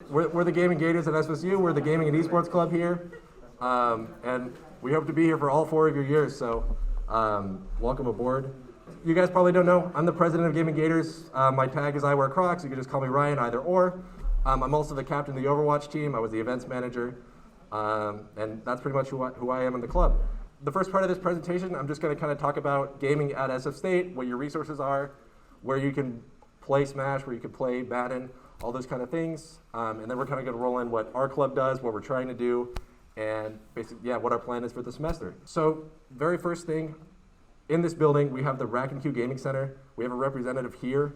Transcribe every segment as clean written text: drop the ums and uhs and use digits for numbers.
we're the Gaming Gators at SFSU. We're the Gaming and Esports Club here. And we hope to be here for all 4 of your years, so welcome aboard. You guys probably don't know, I'm the president of Gaming Gators. My tag is I wear Crocs. You can just call me Ryan, either or. I'm also the captain of the Overwatch team. I was the events manager. And that's pretty much who I am in the club. The first part of this presentation, I'm just going to kind of talk about gaming at SF State, what your resources are, where you can play Smash, where you can play Madden, all those kind of things. And then we're kind of going to roll in what our club does, what we're trying to do, and basically, what our plan is for the semester. So, very first thing, in this building, we have the Rack and Q Gaming Center. We have a representative here.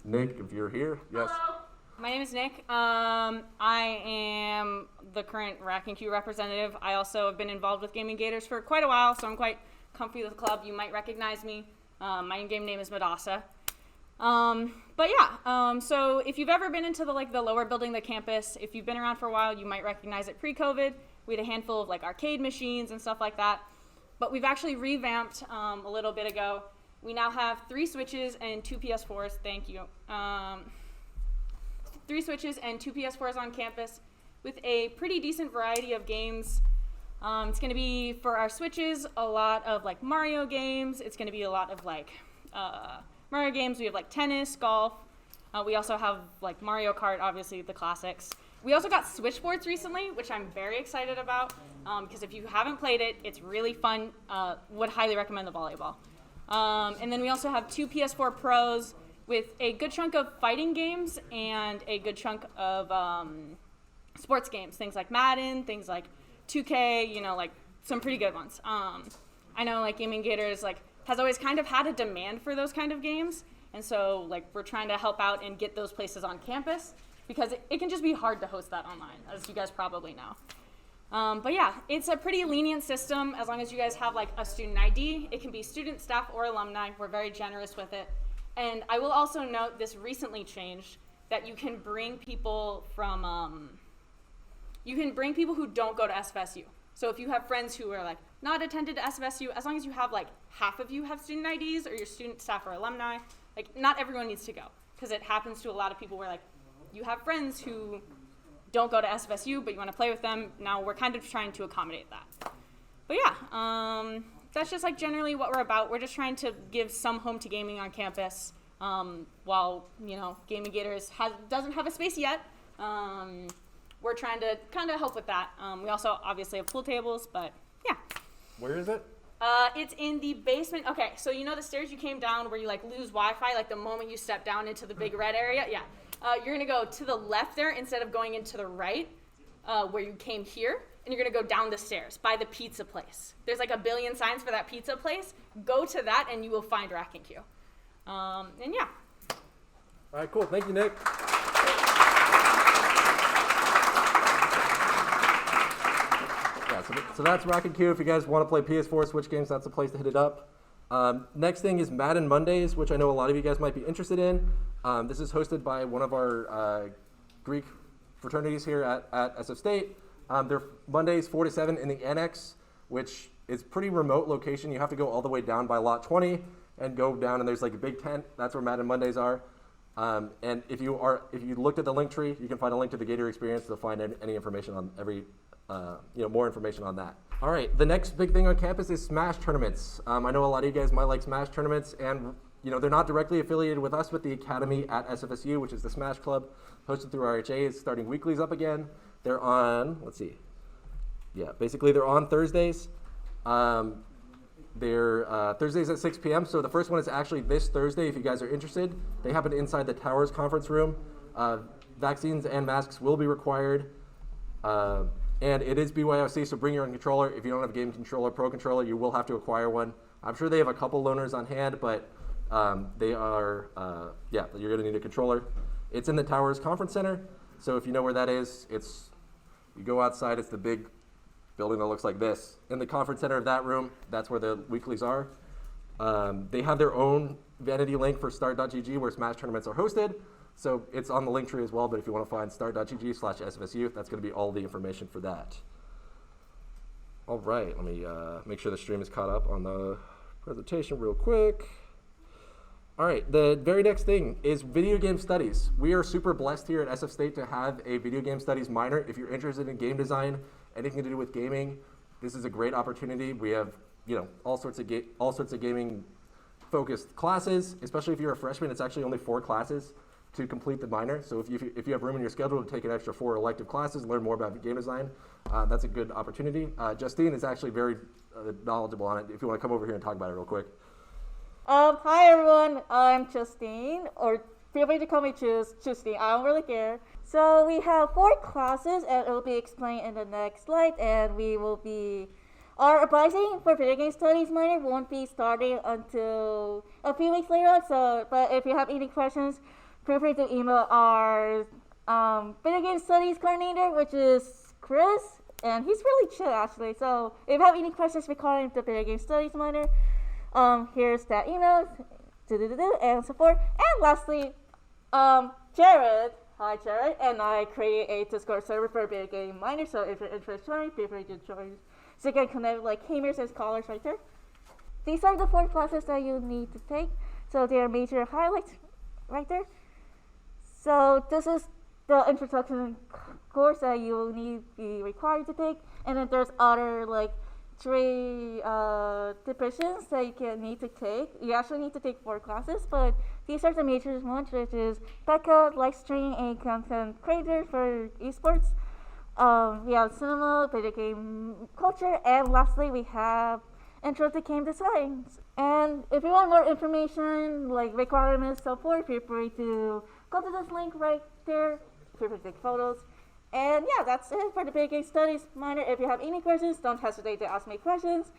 Nick, if you're here, yes. Hello. My name is Nick. I am the current Rack and Q representative. I also have been involved with Gaming Gators for quite a while, so I'm quite comfy with the club. You might recognize me. My in-game name is Madassa. So if you've ever been into the lower building of the campus, if you've been around for a while, you might recognize it pre-COVID. We had a handful of arcade machines and stuff like that. But we've actually revamped a little bit ago. We now have 3 Switches and 2 PS4s. Thank you. 3 Switches and 2 PS4s on campus with a pretty decent variety of games. It's going to be, for our Switches, a lot of Mario games. It's going to be a lot of Mario games. We have tennis, golf. We also have Mario Kart, obviously the classics. We also got Switchboards recently, which I'm very excited about because if you haven't played it, it's really fun. Would highly recommend the volleyball. And then we also have 2 PS4 Pros with a good chunk of fighting games and a good chunk of sports games, things like Madden, things like 2K, some pretty good ones. I know Gaming Gators has always kind of had a demand for those kind of games, and so we're trying to help out and get those places on campus because it can just be hard to host that online, as you guys probably know. It's a pretty lenient system as long as you guys have a student ID. It can be student, staff, or alumni. We're very generous with it. And I will also note this recently changed that you can bring people from, you can bring people who don't go to SFSU. So if you have friends who are not attended to SFSU, as long as you have half of you have student IDs or your student, staff, or alumni, not everyone needs to go because it happens to a lot of people where you have friends who don't go to SFSU but you want to play with them. Now we're kind of trying to accommodate that. But that's just generally what we're about. We're just trying to give some home to gaming on campus while, Gaming Gators doesn't have a space yet. We're trying to kind of help with that. We also obviously have pool tables, but yeah. Where is it? It's in the basement. Okay, so the stairs you came down where you lose Wi-Fi the moment you step down into the big red area? Yeah. You're going to go to the left there instead of going into the right where you came here. And you're going to go down the stairs by the pizza place. There's a billion signs for that pizza place. Go to that and you will find Rack and Q. All right, cool. Thank you, Nick. So that's Rack and Q. If you guys want to play PS4 Switch games, that's the place to hit it up. Next thing is Madden Mondays, which I know a lot of you guys might be interested in. This is hosted by one of our Greek fraternities here at SF State. They're Mondays 4 to 7 in the Annex, which is pretty remote location. You have to go all the way down by lot 20 and go down, and there's a big tent. That's where Madden Mondays are. And if you looked at the link tree, you can find a link to the Gator experience to find any information on more information on that. All right, the next big thing on campus is Smash tournaments. I know a lot of you guys might like Smash tournaments, and they're not directly affiliated with us, but the Academy at SFSU, which is the Smash Club, hosted through RHA, is starting weeklies up again. They're on, basically they're on Thursdays. They're Thursdays at 6 p.m. So the first one is actually this Thursday if you guys are interested. They happen inside the Towers conference room. Vaccines and masks will be required. And it is BYOC, so bring your own controller. If you don't have a game controller, pro controller, you will have to acquire one. I'm sure they have a couple loaners on hand, but they are, you're going to need a controller. It's in the Towers Conference Center. So if you know where that is, you go outside, it's the big building that looks like this. In the conference center of that room, that's where the weeklies are. They have their own vanity link for start.gg where Smash tournaments are hosted. So it's on the link tree as well, but if you want to find start.gg/SFSU, that's going to be all the information for that. All right, let me make sure the stream is caught up on the presentation real quick. All right, the very next thing is video game studies. We are super blessed here at SF State to have a video game studies minor. If you're interested in game design, anything to do with gaming, this is a great opportunity. We have, all sorts of gaming focused classes, especially if you're a freshman. It's actually only 4 classes to complete the minor. So if you have room in your schedule to take an extra 4 elective classes, learn more about game design, that's a good opportunity. Justine is actually very knowledgeable on it. If you want to come over here and talk about it real quick. Hi everyone, I'm Justine, or feel free to call me Justine, I don't really care. So we have 4 classes and it will be explained in the next slide, and our advising for video game studies minor won't be starting until a few weeks later on, but if you have any questions, feel free to email our video game studies coordinator, which is Chris, and he's really chill actually. So if you have any questions regarding the video game studies minor, here's that email, and so forth. And lastly, Jared, hi Jared, and I created a Discord server for video game minor, so if you're interested in joining, feel free to join. So you can connect with like gamers and scholars right there. These are the 4 classes that you need to take, so they are major highlights right there. So this is the introduction course that you will be required to take, and then there's other like 3 divisions that you need to take. You actually need to take 4 classes, but these are the major ones, which is PECA, live streaming, and content creator for esports. We have cinema, video game culture, and lastly we have intro to game design. And if you want more information, like requirements, so forth, feel free to go to this link right there. Feel free to take photos. And yeah, that's it for the video game studies minor. If you have any questions, don't hesitate to ask me questions.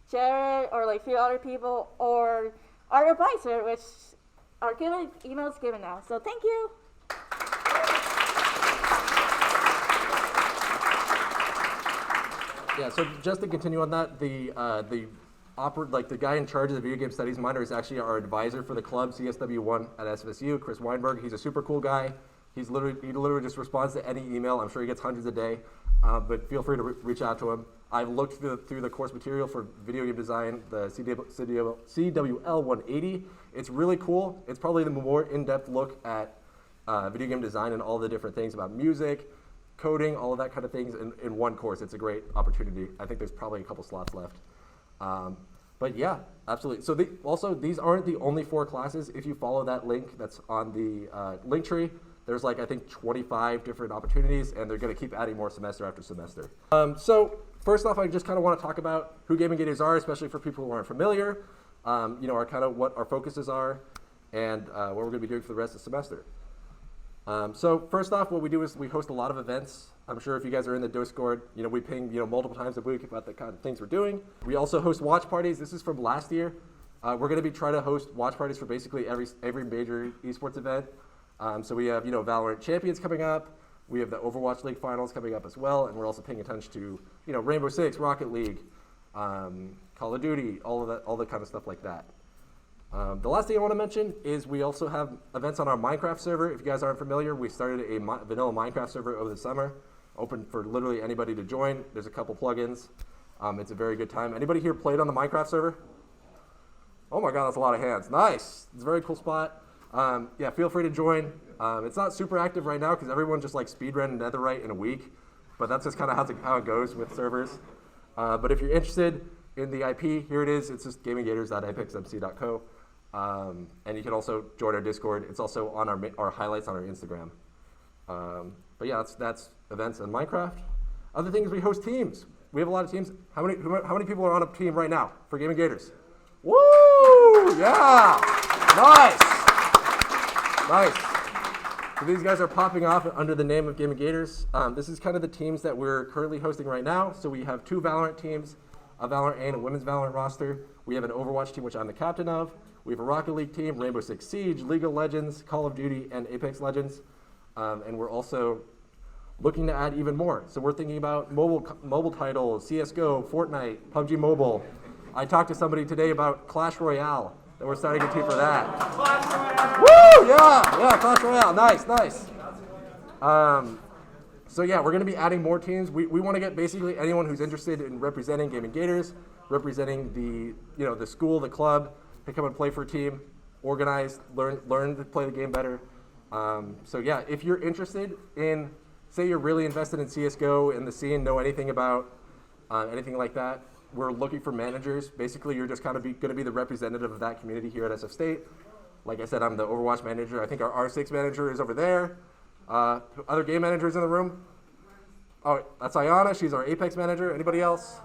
Jared or like a few other people or our advisor, which our email is given now. So thank you. Yeah, so just to continue on that, the guy in charge of the video game studies minor is actually our advisor for the club, CSW1 at SFSU, Chris Weinberg. He's a super cool guy. He literally just responds to any email. I'm sure he gets hundreds a day, but feel free to reach out to him. I've looked through the course material for video game design, the CWL 180. It's really cool. It's probably the more in-depth look at video game design and all the different things about music, coding, all of that kind of things in one course. It's a great opportunity. I think there's probably a couple slots left. But yeah, absolutely. So these aren't the only 4 classes. If you follow that link that's on the link tree, there's I think 25 different opportunities, and they're going to keep adding more semester after semester. So first off, I just kind of want to talk about who Gaming Gators are, especially for people who aren't familiar, what our focuses are, and what we're going to be doing for the rest of the semester. So first off, what we do is we host a lot of events. I'm sure if you guys are in the Discord, we ping multiple times a week about the kind of things we're doing. We also host watch parties. This is from last year. We're going to be trying to host watch parties for basically every major esports event. So we have Valorant Champions coming up. We have the Overwatch League finals coming up as well, and we're also paying attention to Rainbow Six, Rocket League, Call of Duty, all the kind of stuff like that. The last thing I want to mention is we also have events on our Minecraft server. If you guys aren't familiar, we started a vanilla Minecraft server over the summer, open for literally anybody to join. There's a couple plugins. It's a very good time. Anybody here played on the Minecraft server? Oh my God, that's a lot of hands. Nice. It's a very cool spot. Yeah, feel free to join. It's not super active right now because everyone just speedrun Netherite in a week, but that's just kind of how it goes with servers. But if you're interested in the IP, here it is. It's just gaminggators.apexmc.co. And you can also join our Discord. It's also on our highlights on our Instagram. But yeah, that's events in Minecraft. Other things, we host teams. We have a lot of teams. How many people are on a team right now for Gaming Gators? Woo! Yeah! Nice! Nice. So these guys are popping off under the name of Gaming Gators. This is kind of the teams that we're currently hosting right now. So we have 2 Valorant teams, a Valorant and a women's Valorant roster. We have an Overwatch team, which I'm the captain of. We have a Rocket League team, Rainbow Six Siege, League of Legends, Call of Duty, and Apex Legends. And we're also looking to add even more. So we're thinking about mobile titles, CSGO, Fortnite, PUBG Mobile. I talked to somebody today about Clash Royale, that we're starting a team for that. Woo! Yeah, Clash Royale. Nice. So yeah, we're going to be adding more teams. We want to get basically anyone who's interested in representing Gaming Gators, representing the school, the club, to come and play for a team. organized, learn to play the game better. So yeah, if you're interested in, say you're really invested in CSGO and the scene, know anything about anything like that, we're looking for managers. Basically, you're just kind of going to be the representative of that community here at SF State. Like I said, I'm the Overwatch manager. I think our R6 manager is over there. Other game managers in the room? Oh, that's Ayana. She's our Apex manager. Anybody else?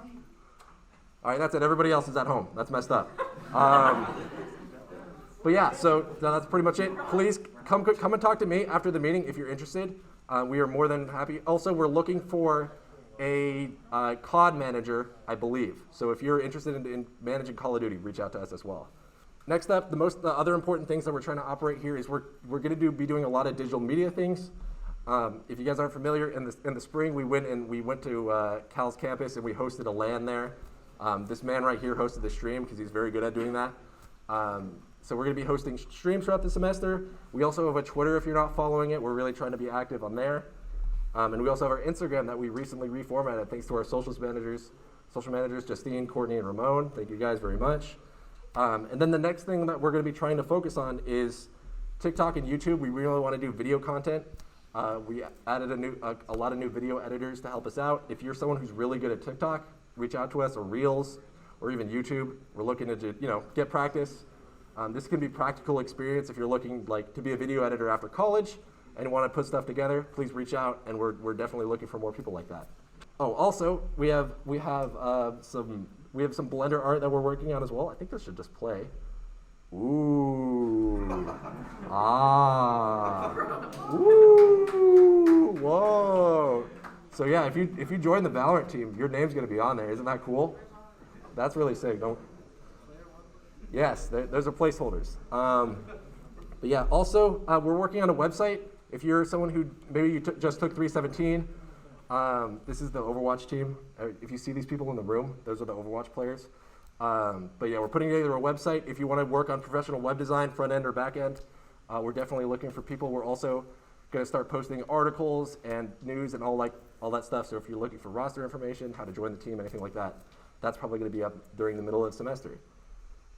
All right, that's it. Everybody else is at home. That's messed up. But yeah, so that's pretty much it. Please come and talk to me after the meeting if you're interested. We are more than happy. Also, we're looking for a COD manager, I believe. So if you're interested in managing Call of Duty, reach out to us as well. Next up, the other important things that we're trying to operate here is we're going to be doing a lot of digital media things. If you guys aren't familiar, in the spring we went to Cal's campus and we hosted a LAN there. This man right here hosted the stream because he's very good at doing that. So we're going to be hosting streams throughout the semester. We also have a Twitter if you're not following it. We're really trying to be active on there. And we also have our Instagram that we recently reformatted thanks to our social managers, Justine, Courtney, and Ramon. Thank you guys very much. And then the next thing that we're going to be trying to focus on is TikTok and YouTube. We really want to do video content. We added a lot of new video editors to help us out. If you're someone who's really good at TikTok, reach out to us, or Reels, or even YouTube. We're looking to get practice. This can be practical experience if you're looking to be a video editor after college and want to put stuff together. Please reach out, and we're definitely looking for more people like that. Oh, also we have some Blender art that we're working on as well. I think this should just play. Ooh. Ah. Ooh. Whoa. So yeah, if you join the Valorant team, your name's gonna be on there. Isn't that cool? That's really sick. Yes, those are placeholders. But yeah, also we're working on a website. If you're someone who maybe you just took 317, this is the Overwatch team. If you see these people in the room, those are the Overwatch players. But yeah, we're putting together a website. If you want to work on professional web design, front end or back end, we're definitely looking for people. We're also going to start posting articles and news and all that stuff. So if you're looking for roster information, how to join the team, anything like that, that's probably going to be up during the middle of the semester.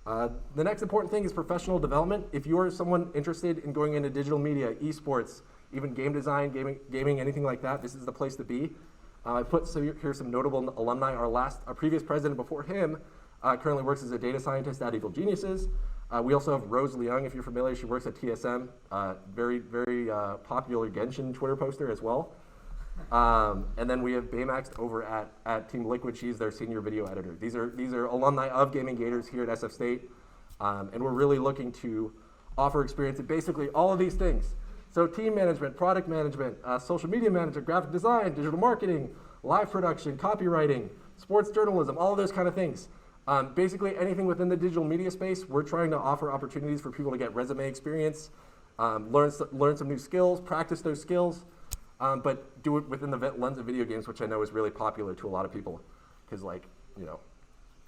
The next important thing is professional development. If you are someone interested in going into digital media, esports, even game design, gaming, anything like that, this is the place to be. I put here some notable alumni. Our previous president before him currently works as a data scientist at Evil Geniuses. We also have Rose Leung, if you're familiar. She works at TSM. Very, very popular Genshin Twitter poster as well. And then we have Baymax over at Team Liquid. She's their senior video editor. These are alumni of Gaming Gators here at SF State. And we're really looking to offer experience in basically all of these things. So team management, product management, social media management, graphic design, digital marketing, live production, copywriting, sports journalism, all of those kind of things. Basically anything within the digital media space, we're trying to offer opportunities for people to get resume experience, learn some new skills, practice those skills, but do it within the lens of video games, which I know is really popular to a lot of people, because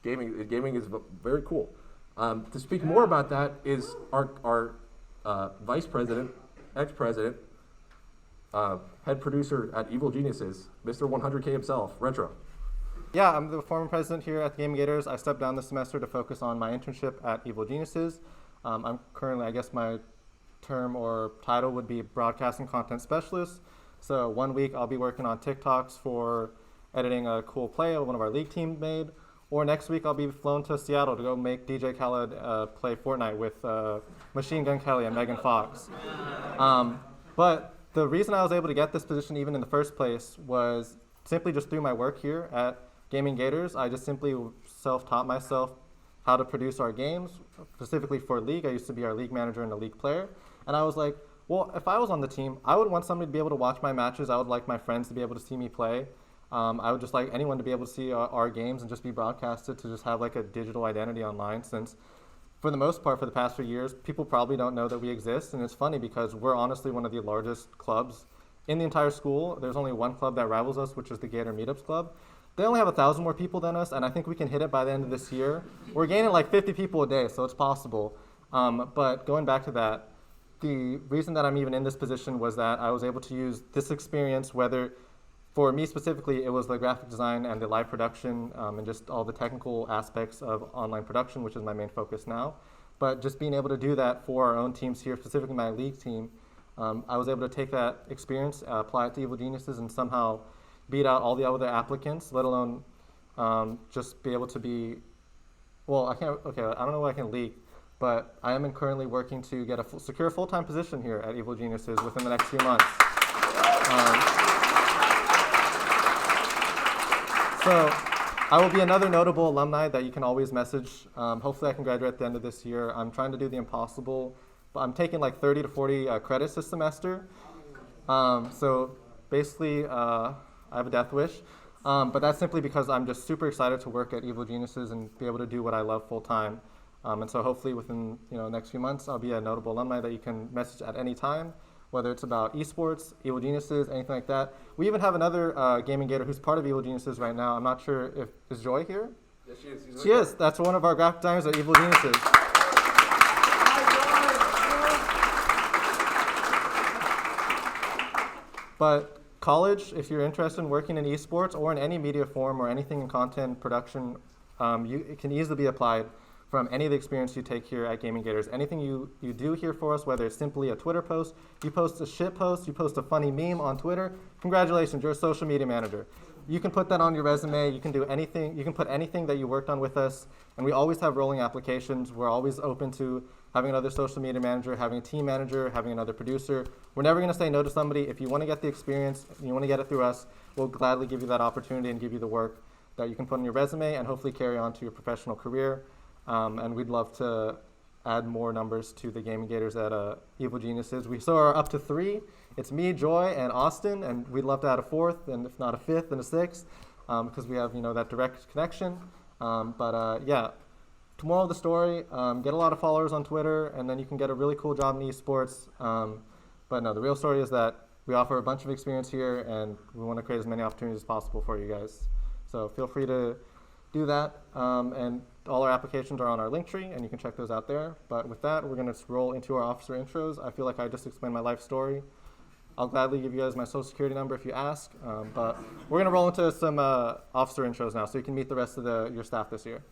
gaming is very cool. To speak more about that is our vice president, ex-president, head producer at Evil Geniuses, Mr. 100K himself, Retro. Yeah, I'm the former president here at Gaming Gators. I stepped down this semester to focus on my internship at Evil Geniuses. I'm currently, I guess my term or title would be broadcasting content specialist. So 1 week I'll be working on TikToks for editing a cool play one of our league team made. Or next week I'll be flown to Seattle to go make DJ Khaled play Fortnite with Machine Gun Kelly and Megan Fox. But the reason I was able to get this position even in the first place was simply just through my work here at Gaming Gators. I just simply self-taught myself how to produce our games, specifically for League. I used to be our League manager and a League player. And I was like, well, if I was on the team, I would want somebody to be able to watch my matches. I would like my friends to be able to see me play. I would just like anyone to be able to see our games and just be broadcasted, to just have like a digital identity online, since for the most part for the past few years, people probably don't know that we exist. And it's funny because we're honestly one of the largest clubs in the entire school. There's only one club that rivals us, which is the Gator Meetups Club. They only have 1,000 more people than us, and I think we can hit it by the end of this year. We're gaining like 50 people a day, so it's possible. But going back to that, the reason that I'm even in this position was that I was able to use this experience, whether for me specifically, it was the graphic design and the live production and just all the technical aspects of online production, which is my main focus now. but just being able to do that for our own teams here, specifically my league team, I was able to take that experience, apply it to Evil Geniuses, and somehow beat out all the other applicants, let alone just be able to be, well, I don't know what I can leak, but I am currently working to get a secure full-time position here at Evil Geniuses within the next few months. So I will be another notable alumni that you can always message. Hopefully I can graduate at the end of this year. I'm trying to do the impossible, but I'm taking like 30 to 40 credits this semester. So basically I have a death wish, but that's simply because I'm just super excited to work at Evil Geniuses and be able to do what I love full time. And so hopefully within the next few months, I'll be a notable alumni that you can message at any time, whether it's about esports, Evil Geniuses, anything like that. We even have another Gaming Gator who's part of Evil Geniuses right now. I'm not sure if, is Joy here? Yes, she is. She is. That's one of our graphic designers at Evil Geniuses. But college, if you're interested in working in esports or in any media form or anything in content production, it can easily be applied from any of the experience you take here at Gaming Gators. Anything you do here for us, whether it's simply a Twitter post, you post a shit post, you post a funny meme on Twitter, congratulations, you're a social media manager. You can put that on your resume, you can do anything, you can put anything that you worked on with us, and we always have rolling applications. We're always open to having another social media manager, having a team manager, having another producer. We're never gonna say no to somebody. If you wanna get the experience, and you wanna get it through us, we'll gladly give you that opportunity and give you the work that you can put on your resume and hopefully carry on to your professional career. And we'd love to add more numbers to the Gaming Gators at Evil Geniuses. We still are up to 3. It's me, Joy, and Austin, and we'd love to add a 4th, and if not a 5th and a 6th, because we have that direct connection. Yeah, moral of the story: get a lot of followers on Twitter, and then you can get a really cool job in esports. But no, the real story is that we offer a bunch of experience here, and we want to create as many opportunities as possible for you guys. So feel free to do that, and all our applications are on our link tree, and you can check those out there. But with that, we're going to roll into our officer intros. I feel like I just explained my life story. I'll gladly give you guys my social security number if you ask, but we're going to roll into some officer intros now so you can meet the rest of your staff this year.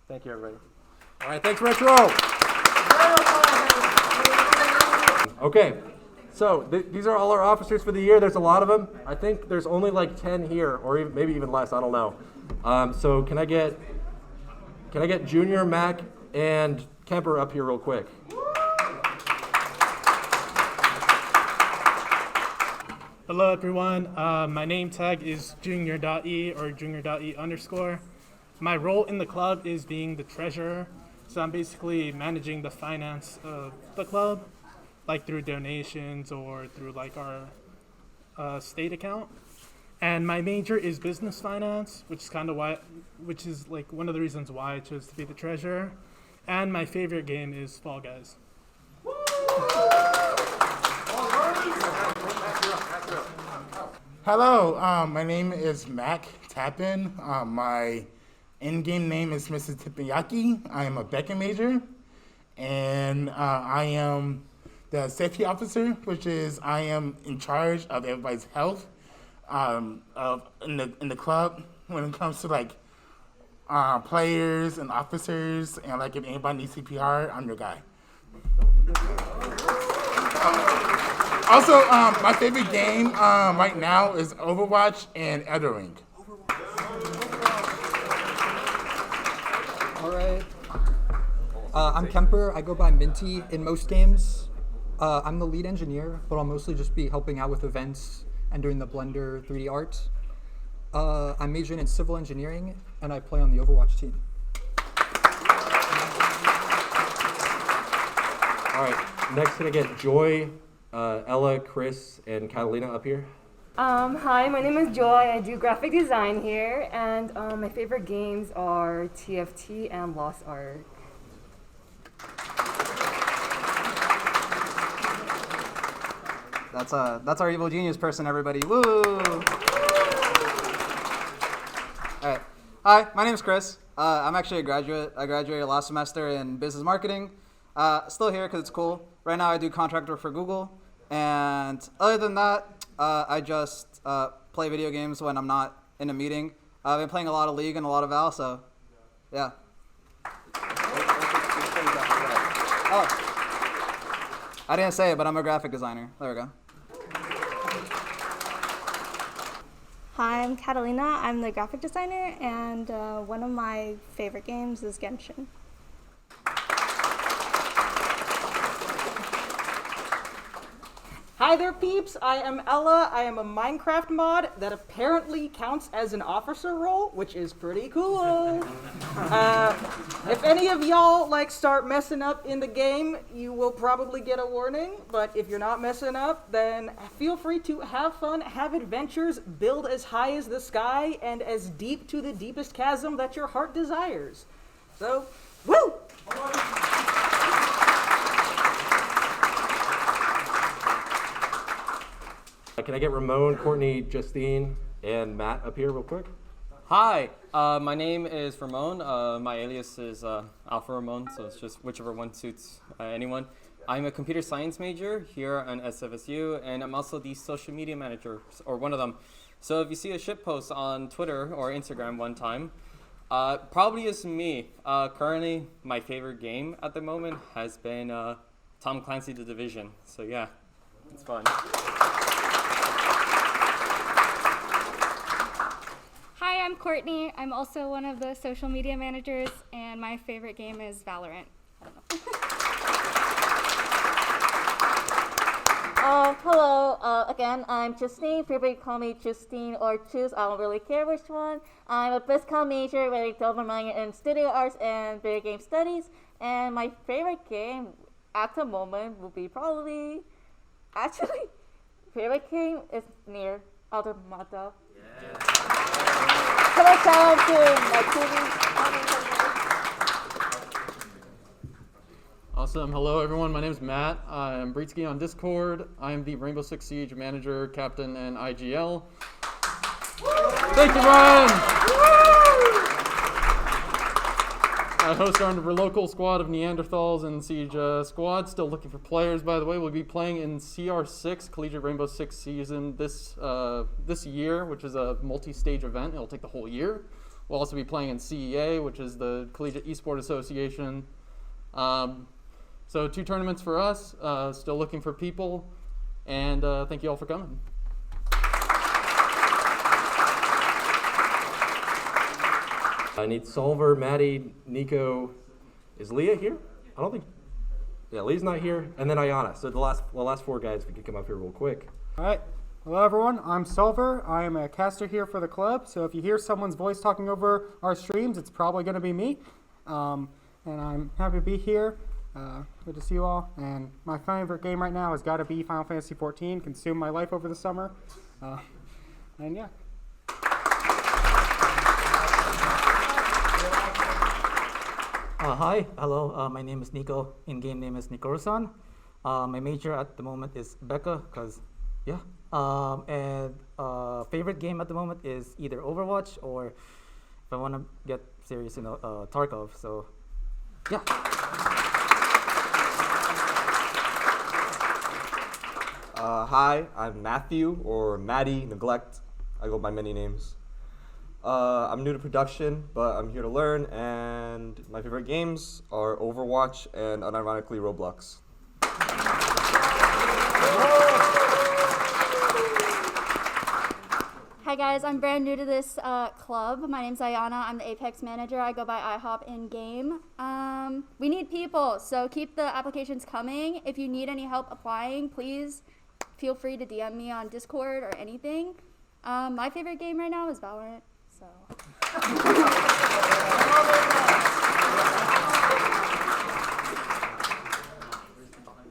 Thank you, everybody. All right, thanks, Retro. Okay, so these are all our officers for the year. There's a lot of them. I think there's only like 10 here, or maybe even less. I don't know. So can I get Junior, Mac, and Kemper up here real quick? Hello, everyone. My name tag is junior.e or junior.e_. My role in the club is being the treasurer. So I'm basically managing the finance of the club, like through donations or through like our state account. And my major is business finance, which is like one of the reasons why I chose to be the treasurer. And my favorite game is Fall Guys. Hello, my name is Mac Tappan. My in-game name is Mr. Teppanyaki. I am a Becca major, and I am the safety officer, which is I am in charge of everybody's health in the club when it comes to like players and officers, and like if anybody needs CPR, I'm your guy. Also, my favorite game right now is Overwatch and Elden Ring. All right. I'm Kemper. I go by Minty in most games. I'm the lead engineer, but I'll mostly just be helping out with events and doing the Blender 3D art. I'm majoring in civil engineering, and I play on the Overwatch team. All right, next can I get Joy, Ella, Chris, and Catalina up here? Hi, my name is Joy. I do graphic design here, and my favorite games are TFT and Lost Ark. That's our Evil Genius person, everybody. Woo! All right. Hi, my name is Chris. I'm actually a graduate. I graduated last semester in business marketing. Still here because it's cool. Right now I do contract work for Google. And other than that, I just play video games when I'm not in a meeting. I've been playing a lot of League and a lot of Val, so yeah. Oh, I didn't say it, but I'm a graphic designer. There we go. Hi, I'm Catalina. I'm the graphic designer, and one of my favorite games is Genshin. Hi there, peeps. I am Ella. I am a Minecraft mod that apparently counts as an officer role, which is pretty cool. If any of y'all start messing up in the game, you will probably get a warning. But if you're not messing up, then feel free to have fun, have adventures, build as high as the sky, and as deep to the deepest chasm that your heart desires. So, woo! Can I get Ramon, Courtney, Justine, and Matt up here real quick? Hi, my name is Ramon. My alias is Alpha Ramon, so it's just whichever one suits anyone. I'm a computer science major here on SFSU, and I'm also the social media manager, or one of them. So if you see a shitpost on Twitter or Instagram one time, probably is me. Currently, my favorite game at the moment has been Tom Clancy: The Division. So yeah, it's fun. Hi, I'm Courtney. I'm also one of the social media managers, and my favorite game is Valorant. Hello, again, I'm Justine. Feel free to call me Justine or Choose. I don't really care which one. I'm a BizCom major with a double minor in studio arts and video game studies. And my favorite game at the moment will be probably, favorite game is Nier Automata. Come on, shout out to my TV. Awesome. Hello, everyone. My name is Matt. I'm Britsky on Discord. I'm the Rainbow Six Siege manager, captain, and IGL. Thank you, Ryan. I host our local squad of Neanderthals and Siege squad. Still looking for players, by the way. We'll be playing in CR6, Collegiate Rainbow Six season this year, which is a multi-stage event. It'll take the whole year. We'll also be playing in CEA, which is the Collegiate Esports Association. So 2 tournaments for us, still looking for people, and thank you all for coming. I need Solver, Maddie, Nico. Is Leah here? I don't think. Yeah, Leah's not here, and then Ayana. So the last 4 guys, if we could come up here real quick. All right. Hello, everyone. I'm Solver. I am a caster here for the club. So if you hear someone's voice talking over our streams, it's probably going to be me. And I'm happy to be here. Good to see you all. And my favorite game right now has got to be Final Fantasy XIV. Consumed my life over the summer. And yeah. Hi, hello. My name is Nico. In-game name is Nikoro-san. My major at the moment is Becca, cause yeah. And favorite game at the moment is either Overwatch or, if I want to get serious, Tarkov. So, yeah. Hi, I'm Matthew, or Maddie Neglect. I go by many names. I'm new to production, but I'm here to learn, and my favorite games are Overwatch and, unironically, Roblox. Hi guys, I'm brand new to this club. My name's Ayana. I'm the Apex manager. I go by IHOP in game. We need people, so keep the applications coming. If you need any help applying, please feel free to DM me on Discord or anything. My favorite game right now is Valorant. So.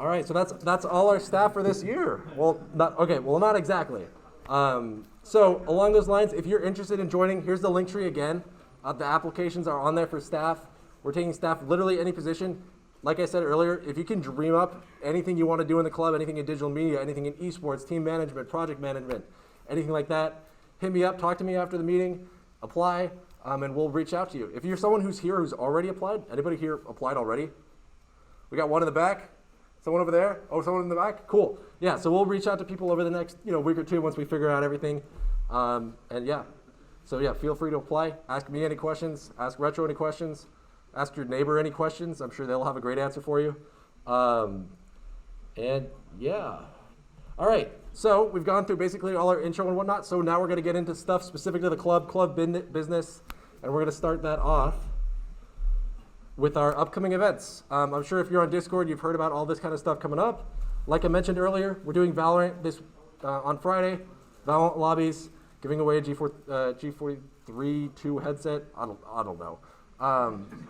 All right, so that's all our staff for this year. Well, not exactly. So along those lines, if you're interested in joining, here's the link tree again. The applications are on there for staff. We're taking staff literally any position. Like I said earlier, if you can dream up anything you want to do in the club, anything in digital media, anything in esports, team management, project management, anything like that, hit me up, talk to me after the meeting, apply, and we'll reach out to you. If you're someone who's here who's already applied, anybody here applied already? We got one in the back. Someone over there? Oh, someone in the back? Cool. Yeah, so we'll reach out to people over the next week or two once we figure out everything. And yeah, so yeah, feel free to apply. Ask me any questions. Ask Retro any questions. Ask your neighbor any questions. I'm sure they'll have a great answer for you. And yeah. All right. So we've gone through basically all our intro and whatnot. So now we're going to get into stuff specific to the club business, and we're going to start that off with our upcoming events. I'm sure if you're on Discord, you've heard about all this kind of stuff coming up. Like I mentioned earlier, we're doing Valorant this on Friday. Valorant lobbies, giving away a G43 2 headset. I don't know.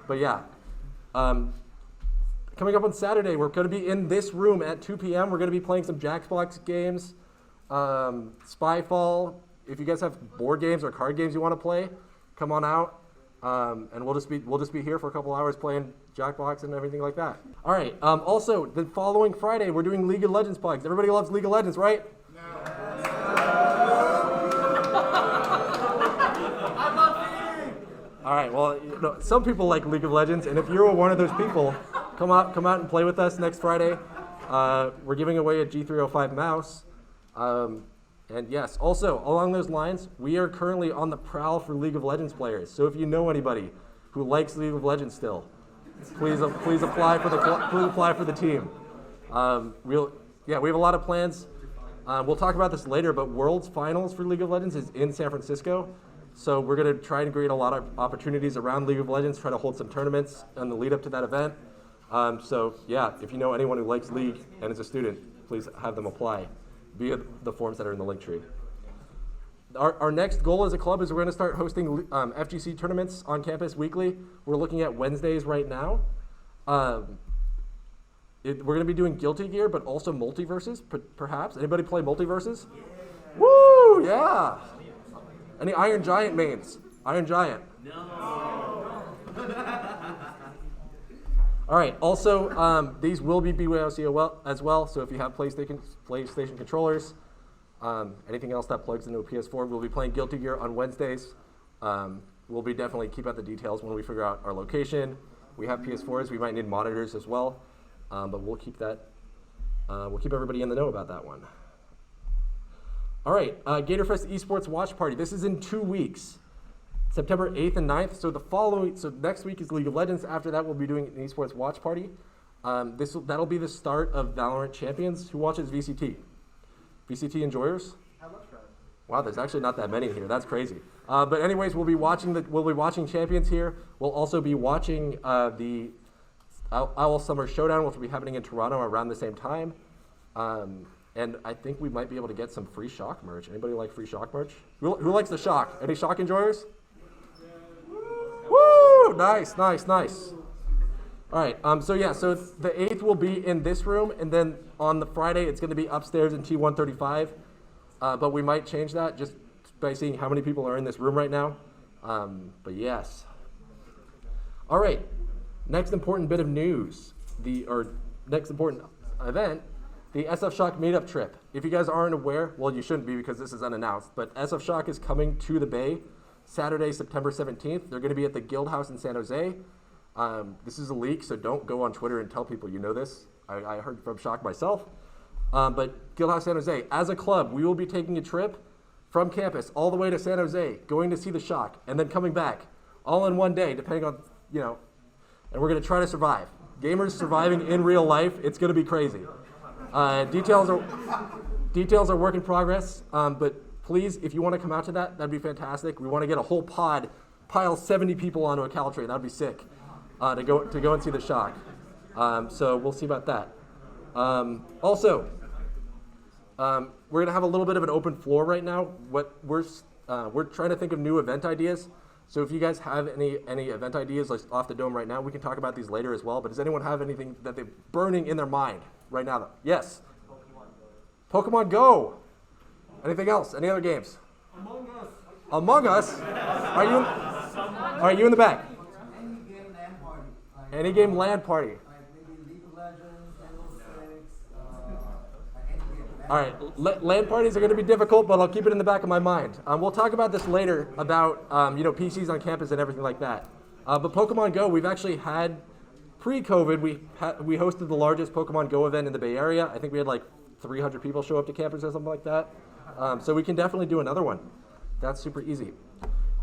But yeah. Coming up on Saturday, we're going to be in this room at 2 p.m. We're going to be playing some Jackbox games, Spyfall. If you guys have board games or card games you want to play, come on out, and we'll just be here for a couple hours playing Jackbox and everything like that. All right. Also, the following Friday, we're doing League of Legends plugs. Everybody loves League of Legends, right? All right. Well, some people like League of Legends, and if you're one of those people, come out and play with us next Friday. We're giving away a G305 mouse. And yes, also along those lines, we are currently on the prowl for League of Legends players. So if you know anybody who likes League of Legends still, please apply for the team. We have a lot of plans. We'll talk about this later, but World's Finals for League of Legends is in San Francisco. So we're going to try and create a lot of opportunities around League of Legends, try to hold some tournaments in the lead up to that event. So yeah, if you know anyone who likes League and is a student, please have them apply via the forms that are in the link tree. Our next goal as a club is we're going to start hosting FGC tournaments on campus weekly. We're looking at Wednesdays right now. We're going to be doing Guilty Gear, but also multiverses, perhaps. Anybody play multiverses? Yeah. Woo, yeah. Any Iron Giant mains? Iron Giant? No. All right. Also, these will be BYOC as well. So if you have PlayStation controllers, anything else that plugs into a PS4, we'll be playing Guilty Gear on Wednesdays. We'll be definitely keep out the details when we figure out our location. We have PS4s. We might need monitors as well, but we'll keep that. We'll keep everybody in the know about that one. All right. GatorFest Esports Watch Party. This is in 2 weeks. September 8th and 9th. So next week is League of Legends. After that, we'll be doing an Esports Watch Party. That'll be the start of Valorant Champions. Who watches VCT? VCT enjoyers? Wow, there's actually not that many here. That's crazy. But anyways, we'll be watching Champions here. We'll also be watching the Owl Summer Showdown, which will be happening in Toronto around the same time. And I think we might be able to get some free Shock merch. Anybody like free Shock merch? Who likes the Shock? Any Shock enjoyers? Woo! Nice. All right. So the 8th will be in this room, and then on the Friday it's going to be upstairs in T135. But we might change that just by seeing how many people are in this room right now. But yes. All right. Next important bit of news, next important event, the SF Shock Meetup trip. If you guys aren't aware, well, you shouldn't be because this is unannounced, but SF Shock is coming to the Bay Saturday, September 17th. They're going to be at the Guild House in San Jose. This is a leak, so don't go on Twitter and tell people you know this. I heard from Shock myself. But Guild House San Jose, as a club, we will be taking a trip from campus all the way to San Jose, going to see the Shock, and then coming back all in one day, depending on, and we're going to try to survive. Gamers surviving in real life, it's going to be crazy. Details are work in progress, but please, if you want to come out to that, that'd be fantastic. We want to get a whole pod, pile 70 people onto a Caltrain. That'd be sick to go and see the Shock. So we'll see about that. Also, we're gonna have a little bit of an open floor right now. We're trying to think of new event ideas. So if you guys have any event ideas like off the dome right now, we can talk about these later as well. But does anyone have anything that they're burning in their mind right now? Yes. Pokemon Go. Anything else? Any other games? Among Us. Are you in the back? Any game LAN party. All right, LAN parties are going to be difficult, but I'll keep it in the back of my mind. We'll talk about this later about PCs on campus and everything like that. But Pokemon Go, we've actually had pre-COVID. We hosted the largest Pokemon Go event in the Bay Area. I think we had like 300 people show up to campus or something like that. So we can definitely do another one. That's super easy.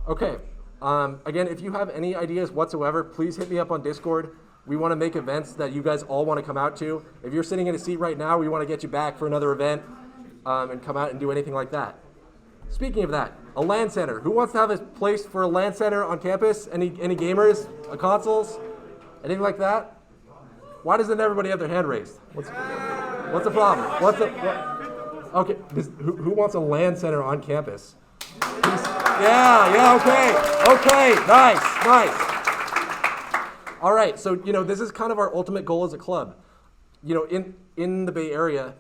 Okay. Again, if you have any ideas whatsoever, please hit me up on Discord. We want to make events that you guys all want to come out to. If you're sitting in a seat right now, we want to get you back for another event and come out and do anything like that. Speaking of that, a LAN center. Who wants to have a place for a LAN center on campus? Any gamers? Consoles? Anything like that? Why doesn't everybody have their hand raised? What's the problem? Okay, who wants a LAN center on campus? Yeah, okay, nice. All right, so this is kind of our ultimate goal as a club. In the Bay Area,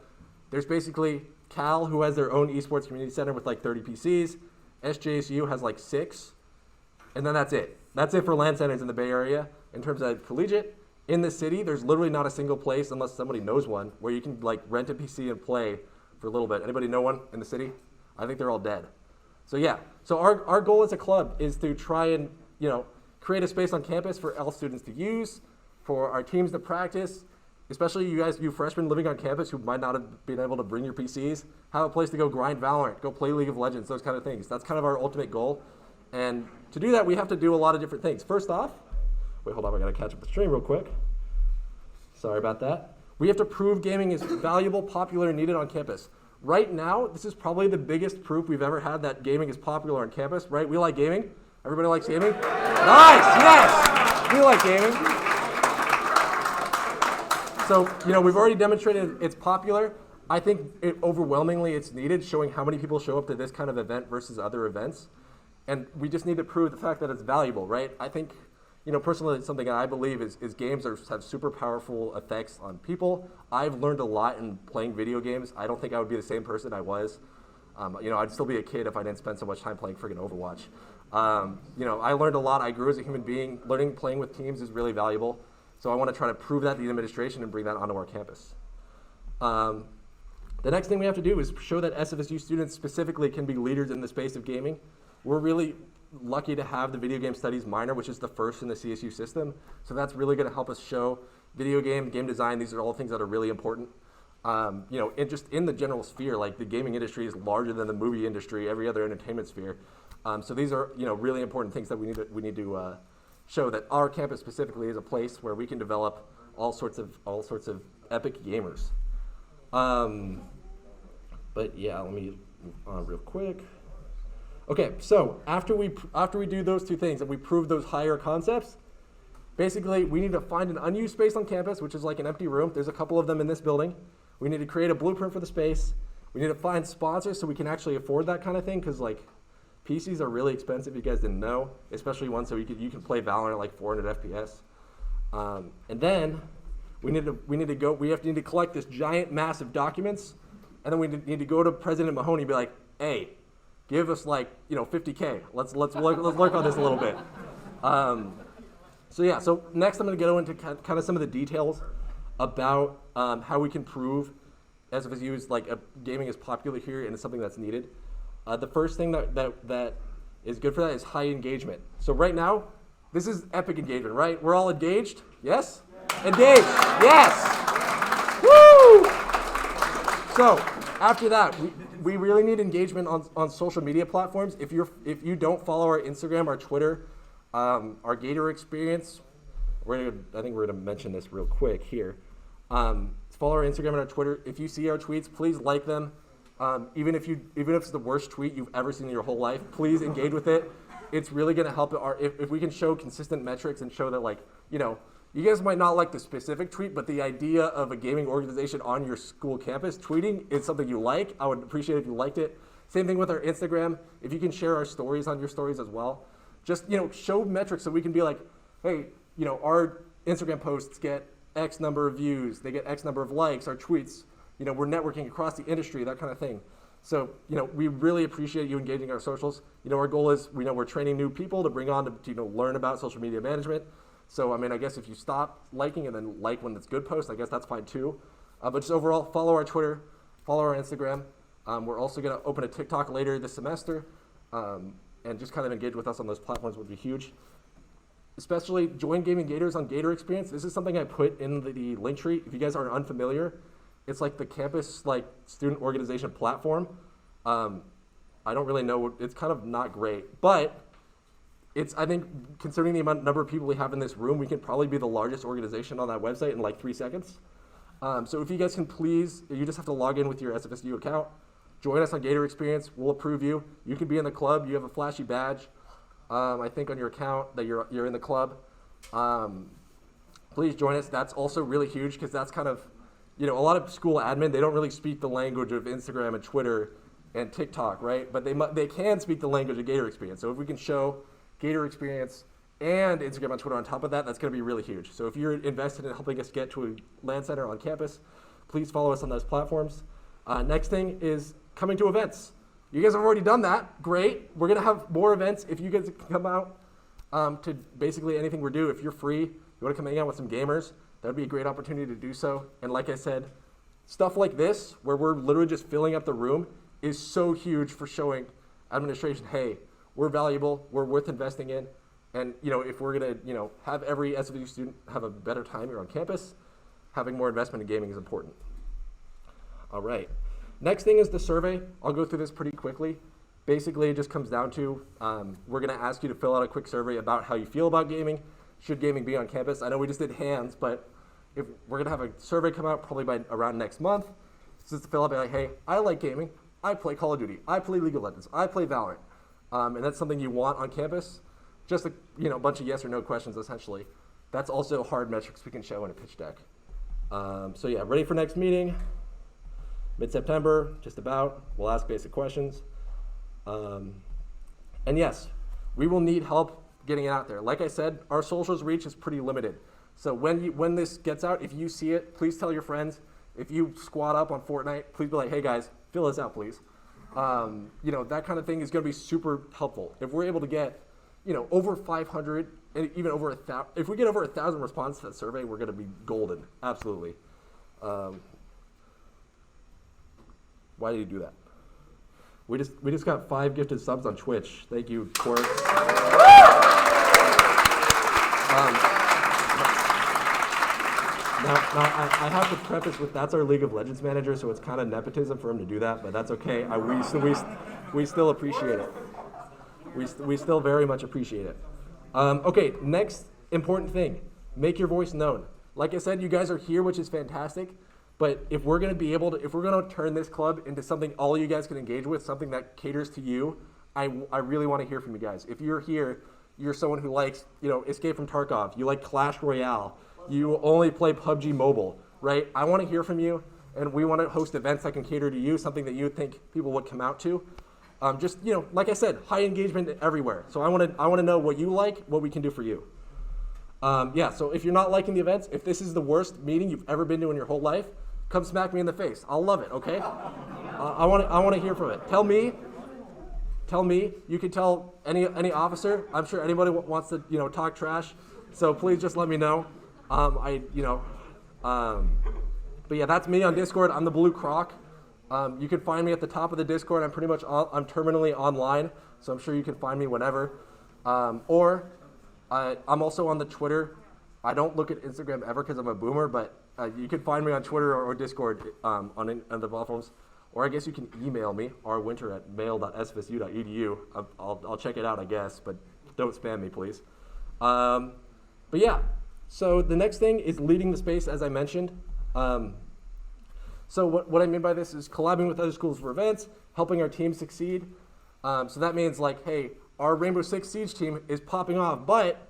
there's basically Cal, who has their own esports community center with like 30 PCs. SJSU has like 6, and then that's it. That's it for LAN centers in the Bay Area. In terms of collegiate, in the city, there's literally not a single place, unless somebody knows one, where you can like rent a PC and play for a little bit. Anybody know one in the city? I think they're all dead. So yeah, so our goal as a club is to try and create a space on campus for all students to use, for our teams to practice, especially you freshmen living on campus who might not have been able to bring your PCs, have a place to go grind Valorant, go play League of Legends, those kind of things. That's kind of our ultimate goal. And to do that, we have to do a lot of different things. First off, wait, hold on, I gotta catch up the stream real quick. Sorry about that. We have to prove gaming is valuable, popular, and needed on campus. Right now, this is probably the biggest proof we've ever had that gaming is popular on campus, right? We like gaming. Everybody likes gaming? Nice, yes! We like gaming. So, we've already demonstrated it's popular. I think overwhelmingly it's needed, showing how many people show up to this kind of event versus other events. And we just need to prove the fact that it's valuable, right? I think, personally, it's something that I believe is games have super powerful effects on people. I've learned a lot in playing video games. I don't think I would be the same person I was. I'd still be a kid if I didn't spend so much time playing friggin' Overwatch. I learned a lot. I grew as a human being. Playing with teams is really valuable. So I want to try to prove that to the administration and bring that onto our campus. The next thing we have to do is show that SFSU students specifically can be leaders in the space of gaming. We're really lucky to have the video game studies minor, which is the first in the CSU system. So that's really going to help us show game design. These are all things that are really important. Just in the general sphere, like the gaming industry is larger than the movie industry, every other entertainment sphere. So these are really important things that we need to show that our campus specifically is a place where we can develop all sorts of epic gamers. But yeah, let me move on real quick. Okay, so after we do those two things and we prove those higher concepts, basically we need to find an unused space on campus, which is like an empty room. There's a couple of them in this building. We need to create a blueprint for the space. We need to find sponsors so we can actually afford that kind of thing, because like PCs are really expensive. You guys didn't know, especially one so you can play Valorant at like 400 FPS. And then we need to collect this giant mass of documents, and then we need to go to President Mahoney and be like, hey, give us like $50K. Let's work on this a little bit. So next I'm going to go into kind of some of the details about how we can prove SFSU is gaming is popular here and it's something that's needed. The first thing that is good for that is high engagement. So right now, this is epic engagement, right? We're all engaged? Yes? Engaged, yes! Woo! So after that, we really need engagement on social media platforms. If you don't follow our Instagram, our Twitter, our Gator experience, I think we're gonna mention this real quick here. Follow our Instagram and our Twitter. If you see our tweets, please like them. Even if it's the worst tweet you've ever seen in your whole life, please engage with it. It's really gonna help if we can show consistent metrics and show that you guys might not like the specific tweet, but the idea of a gaming organization on your school campus tweeting is something you like. I would appreciate it if you liked it. Same thing with our Instagram. If you can share our stories on your stories as well. Just show metrics so we can be like, hey, our Instagram posts get X number of views, they get X number of likes, our tweets, we're networking across the industry, that kind of thing. So, we really appreciate you engaging our socials. Our goal is, we're training new people to bring on to learn about social media management. So, I guess if you stop liking and then like when it's good posts, I guess that's fine too. But just overall, follow our Twitter, follow our Instagram. We're also going to open a TikTok later this semester, and just kind of engage with us on those platforms would be huge. Especially join Gaming Gators on Gator Experience. This is something I put in the link tree. If you guys are unfamiliar, it's like the campus student organization platform. I don't really know. It's kind of not great, but I think, considering the number of people we have in this room, we can probably be the largest organization on that website in like 3 seconds. So if you guys can please, you just have to log in with your SFSU account, join us on Gator Experience. We'll approve you. You can be in the club. You have a flashy badge, I think, on your account that you're in the club. Please join us. That's also really huge because that's kind of, a lot of school admin, they don't really speak the language of Instagram and Twitter and TikTok, right? But they can speak the language of Gator Experience. So if we can show Gator Experience and Instagram and Twitter on top of that, that's going to be really huge. So if you're invested in helping us get to a LAN center on campus, please follow us on those platforms. Next thing is coming to events. You guys have already done that. Great. We're going to have more events. If you guys can come out to basically anything we do, if you're free, you want to come hang out with some gamers, that would be a great opportunity to do so. And like I said, stuff like this, where we're literally just filling up the room, is so huge for showing administration, hey, we're valuable, we're worth investing in. And if we're going to have every SFSU student have a better time here on campus, having more investment in gaming is important. All right. Next thing is the survey. I'll go through this pretty quickly. Basically, it just comes down to we're going to ask you to fill out a quick survey about how you feel about gaming. Should gaming be on campus? I know we just did hands, but if we're going to have a survey come out probably by around next month, just to fill out, be like, hey, I like gaming. I play Call of Duty. I play League of Legends. I play Valorant. And that's something you want on campus. Just a bunch of yes or no questions, essentially. That's also hard metrics we can show in a pitch deck. So yeah, ready for next meeting. Mid-September, just about. We'll ask basic questions. And yes, we will need help getting it out there. Like I said, our socials reach is pretty limited. So when this gets out, if you see it, please tell your friends. If you squad up on Fortnite, please be like, hey guys, fill this out, please. That kind of thing is going to be super helpful. If we're able to get, over 500 and even over 1,000, if we get over 1,000 responses to that survey, we're going to be golden. Absolutely. Why did you do that? We just got 5 gifted subs on Twitch. Thank you, Quarks. Now I have to preface with that's our League of Legends manager, so it's kind of nepotism for him to do that, but that's okay. We still appreciate it. We still very much appreciate it. Okay, next important thing, make your voice known. Like I said, you guys are here, which is fantastic. But if we're going to turn this club into something all you guys can engage with, something that caters to you, I really want to hear from you guys. If you're here, you're someone who likes, Escape from Tarkov, you like Clash Royale, you only play PUBG Mobile, right? I want to hear from you, and we want to host events that can cater to you, something that you think people would come out to. Like I said, high engagement everywhere. So I want to know what you like, what we can do for you. So if you're not liking the events, if this is the worst meeting you've ever been to in your whole life, come smack me in the face. I'll love it, okay? I want to hear from it. Tell me. You can tell any officer. I'm sure anybody wants to talk trash. So please just let me know. But yeah, that's me on Discord. I'm the Blue Croc. You can find me at the top of the Discord. I'm terminally online, so I'm sure you can find me whenever. I'm also on the Twitter. I don't look at Instagram ever because I'm a boomer, but you can find me on Twitter or Discord on the platforms. Or I guess you can email me, rwinter@mail.sfsu.edu. I'll check it out, I guess, but don't spam me, please. But yeah, so the next thing is leading the space, as I mentioned. So what I mean by this is collabing with other schools for events, helping our team succeed. So that means like, hey, our Rainbow Six Siege team is popping off, but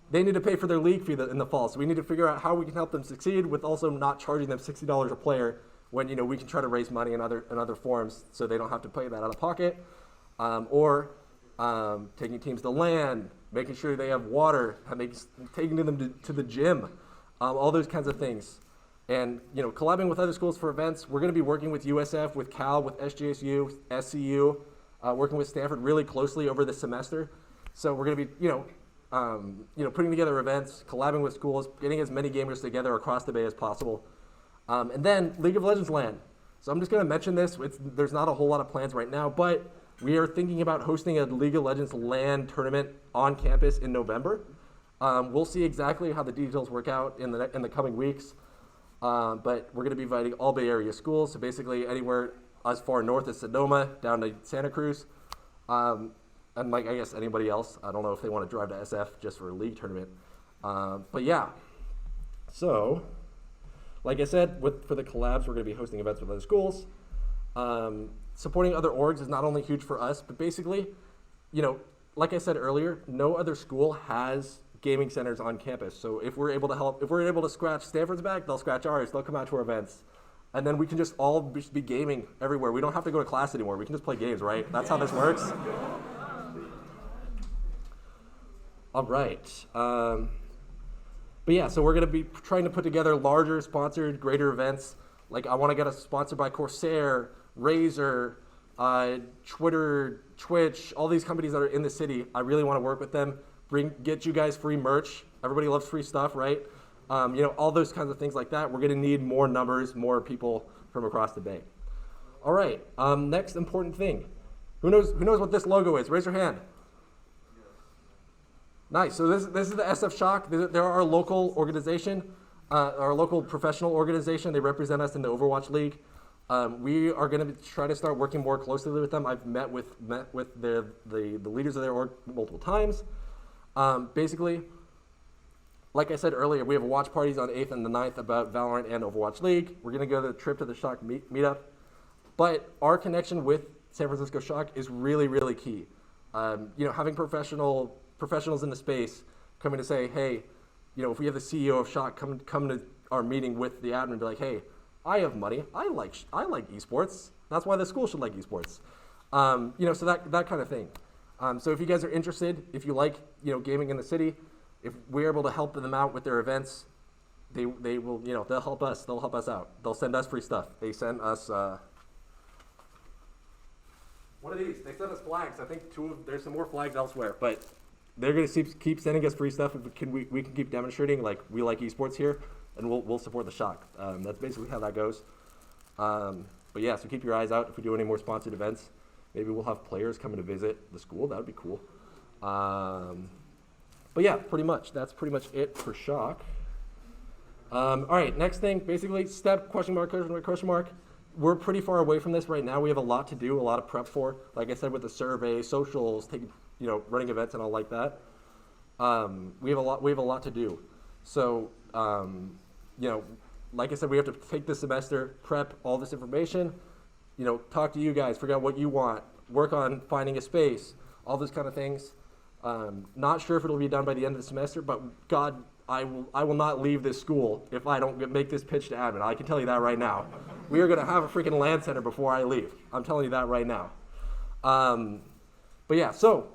they need to pay for their league fee in the fall. So we need to figure out how we can help them succeed with also not charging them $60 a player when we can try to raise money in other forms so they don't have to pay that out of pocket. Taking teams to LAN, making sure they have water, taking them to the gym, all those kinds of things. And collabing with other schools for events. We're going to be working with USF, with Cal, with SJSU, SCU, working with Stanford really closely over the semester. So we're going to be putting together events, collabing with schools, getting as many gamers together across the Bay as possible. And then League of Legends LAN. So I'm just going to mention this. There's not a whole lot of plans right now, but we are thinking about hosting a League of Legends LAN tournament on campus in November. We'll see exactly how the details work out in the coming weeks. But we're going to be inviting all Bay Area schools, so basically anywhere as far north as Sonoma down to Santa Cruz. and like I guess anybody else. I don't know if they want to drive to SF just for a league tournament. But yeah, so like I said, for the collabs, we're going to be hosting events with other schools. Supporting other orgs is not only huge for us, but basically, like I said earlier, no other school has gaming centers on campus. So if we're able to scratch Stanford's back, they'll scratch ours. They'll come out to our events. And then we can just all be gaming everywhere. We don't have to go to class anymore. We can just play games, right? That's how this works. All right. But yeah, so we're going to be trying to put together larger, sponsored, greater events. Like I want to get us sponsored by Corsair, Razer, Twitter, Twitch, all these companies that are in the city. I really want to work with them. Get you guys free merch. Everybody loves free stuff, right? All those kinds of things like that. We're going to need more numbers, more people from across the bay. All right. Next important thing. Who knows what this logo is? Raise your hand. Nice. So this is the SF Shock. They're our local organization, our local professional organization. They represent us in the Overwatch League. We are going to try to start working more closely with them. I've met with the leaders of their org multiple times. Basically, like I said earlier, we have watch parties on 8th and the 9th about Valorant and Overwatch League. We're going to go to the trip to the Shock meetup. But our connection with San Francisco Shock is really, really key. Having professionals in the space coming to say, hey, if we have the CEO of Shock come to our meeting with the admin and be like, hey, I have money. I like esports. That's why the school should like esports. So that kind of thing. So if you guys are interested, if you like, gaming in the city, if we're able to help them out with their events, they will, they'll help us. They'll help us out. They'll send us free stuff. They send us, what are these? They sent us flags. I think there's some more flags elsewhere, but they're going to keep sending us free stuff. If we can keep demonstrating like we like esports here, and we'll support the Shock. That's basically how that goes. But yeah, so keep your eyes out if we do any more sponsored events. Maybe we'll have players coming to visit the school. That would be cool. But yeah, that's pretty much it for Shock. All right, next thing, basically, step, question mark. We're pretty far away from this right now. We have a lot to do, a lot of prep for. Like I said, with the survey, socials, running events and all like that. We have a lot to do. So, like I said, we have to take this semester, prep all this information, talk to you guys, figure out what you want, work on finding a space, all those kind of things. Not sure if it'll be done by the end of the semester, but God, I will not leave this school if I don't make this pitch to admin. I can tell you that right now. We are going to have a freaking LAN center before I leave. I'm telling you that right now. But yeah, so